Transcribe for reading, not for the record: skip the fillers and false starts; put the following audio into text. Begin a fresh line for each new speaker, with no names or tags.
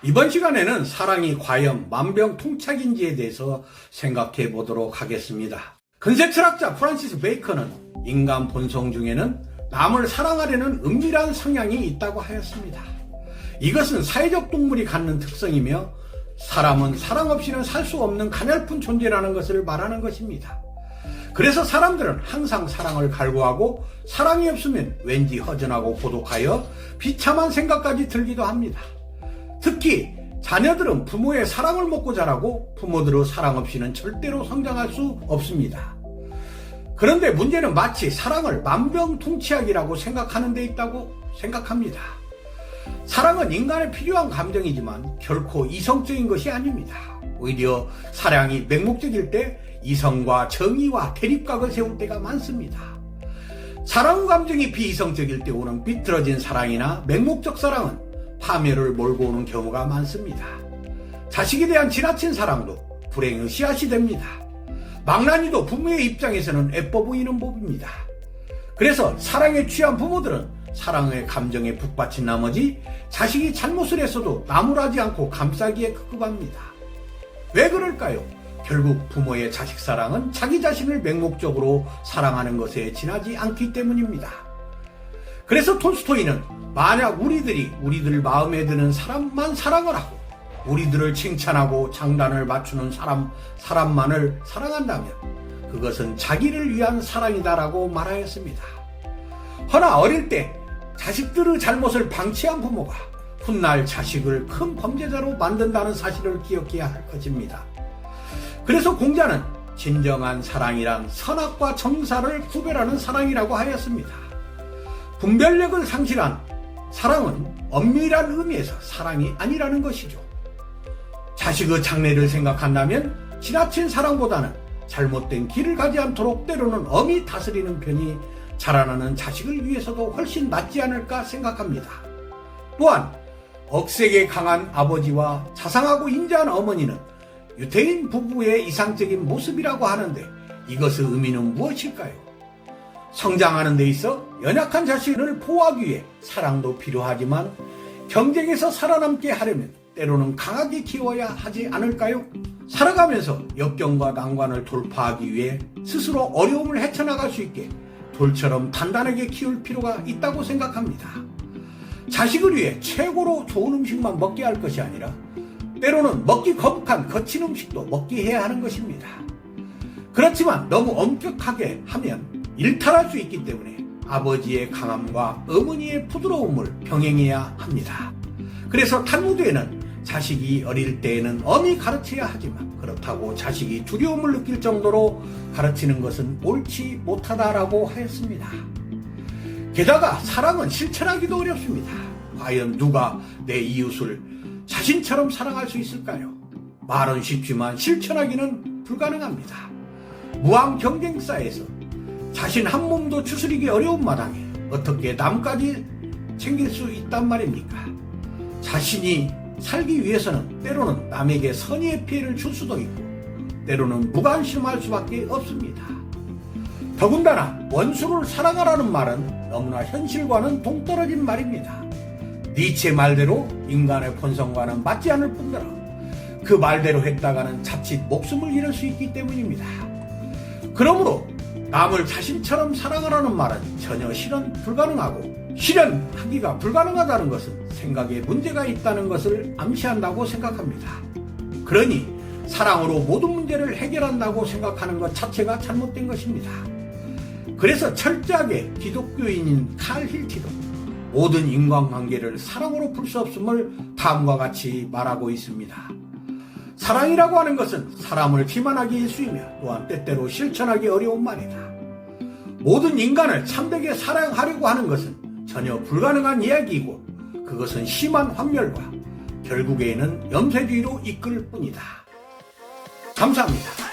이번 시간에는 사랑이 과연 만병통치약인지에 대해서 생각해 보도록 하겠습니다. 근세 철학자 프란시스 베이컨은 인간 본성 중에는 남을 사랑하려는 은밀한 성향이 있다고 하였습니다. 이것은 사회적 동물이 갖는 특성이며 사람은 사랑 없이는 살 수 없는 가냘픈 존재라는 것을 말하는 것입니다. 그래서 사람들은 항상 사랑을 갈구하고 사랑이 없으면 왠지 허전하고 고독하여 비참한 생각까지 들기도 합니다. 특히 자녀들은 부모의 사랑을 먹고 자라고 부모들의 사랑 없이는 절대로 성장할 수 없습니다. 그런데 문제는 마치 사랑을 만병통치약이라고 생각하는 데 있다고 생각합니다. 사랑은 인간에 필요한 감정이지만 결코 이성적인 것이 아닙니다. 오히려 사랑이 맹목적일 때 이성과 정의와 대립각을 세울 때가 많습니다. 사랑 감정이 비이성적일 때 오는 비틀어진 사랑이나 맹목적 사랑은 파멸을 몰고 오는 경우가 많습니다. 자식에 대한 지나친 사랑도 불행의 씨앗이 됩니다. 망나니도 부모의 입장에서는 예뻐 보이는 법입니다. 그래서 사랑에 취한 부모들은 사랑의 감정에 북받친 나머지 자식이 잘못을 했어도 나무라지 않고 감싸기에 급급합니다. 왜 그럴까요? 결국 부모의 자식 사랑은 자기 자신을 맹목적으로 사랑하는 것에 지나지 않기 때문입니다. 그래서 톨스토이는 만약 우리들 마음에 드는 사람만 사랑을 하고 우리들을 칭찬하고 장단을 맞추는 사람만을 사랑한다면 그것은 자기를 위한 사랑이다라고 말하였습니다. 허나 어릴 때 자식들의 잘못을 방치한 부모가 훗날 자식을 큰 범죄자로 만든다는 사실을 기억해야 할 것입니다. 그래서 공자는 진정한 사랑이란 선악과 정사를 구별하는 사랑이라고 하였습니다. 분별력을 상실한 사랑은 엄밀한 의미에서 사랑이 아니라는 것이죠. 자식의 장래를 생각한다면 지나친 사랑보다는 잘못된 길을 가지 않도록 때로는 엄히 다스리는 편이 자라나는 자식을 위해서도 훨씬 낫지 않을까 생각합니다. 또한 억세게 강한 아버지와 자상하고 인자한 어머니는 유태인 부부의 이상적인 모습이라고 하는데 이것의 의미는 무엇일까요? 성장하는 데 있어 연약한 자신을 보호하기 위해 사랑도 필요하지만 경쟁에서 살아남게 하려면 때로는 강하게 키워야 하지 않을까요? 살아가면서 역경과 난관을 돌파하기 위해 스스로 어려움을 헤쳐나갈 수 있게 돌처럼 단단하게 키울 필요가 있다고 생각합니다. 자식을 위해 최고로 좋은 음식만 먹게 할 것이 아니라 때로는 먹기 거북한 거친 음식도 먹게 해야 하는 것입니다. 그렇지만 너무 엄격하게 하면 일탈할 수 있기 때문에 아버지의 강함과 어머니의 부드러움을 병행해야 합니다. 그래서 탈무드에는 자식이 어릴 때에는 엄히 가르쳐야 하지만 그렇다고 자식이 두려움을 느낄 정도로 가르치는 것은 옳지 못하다라고 하였습니다. 게다가 사랑은 실천하기도 어렵습니다. 과연 누가 내 이웃을 자신처럼 사랑할 수 있을까요? 말은 쉽지만 실천하기는 불가능합니다. 무한 경쟁사에서 자신 한 몸도 추스리기 어려운 마당에 어떻게 남까지 챙길 수 있단 말입니까? 자신이 살기 위해서는 때로는 남에게 선의의 피해를 줄 수도 있고 때로는 무관심할 수밖에 없습니다. 더군다나 원수를 사랑하라는 말은 너무나 현실과는 동떨어진 말입니다. 니체 말대로 인간의 본성과는 맞지 않을 뿐더러 그 말대로 했다가는 자칫 목숨을 잃을 수 있기 때문입니다. 그러므로 남을 자신처럼 사랑하라는 말은 전혀 실현하기가 불가능하다는 것은 생각에 문제가 있다는 것을 암시한다고 생각합니다. 그러니 사랑으로 모든 문제를 해결한다고 생각하는 것 자체가 잘못된 것입니다. 그래서 철저하게 기독교인인 칼 힐티도 모든 인간관계를 사랑으로 풀 수 없음을 다음과 같이 말하고 있습니다. 사랑이라고 하는 것은 사람을 기만하게 일수이며 또한 때때로 실천하기 어려운 말이다. 모든 인간을 참되게 사랑하려고 하는 것은 전혀 불가능한 이야기이고 그것은 심한 환멸과 결국에는 염세주의로 이끌 뿐이다. 감사합니다.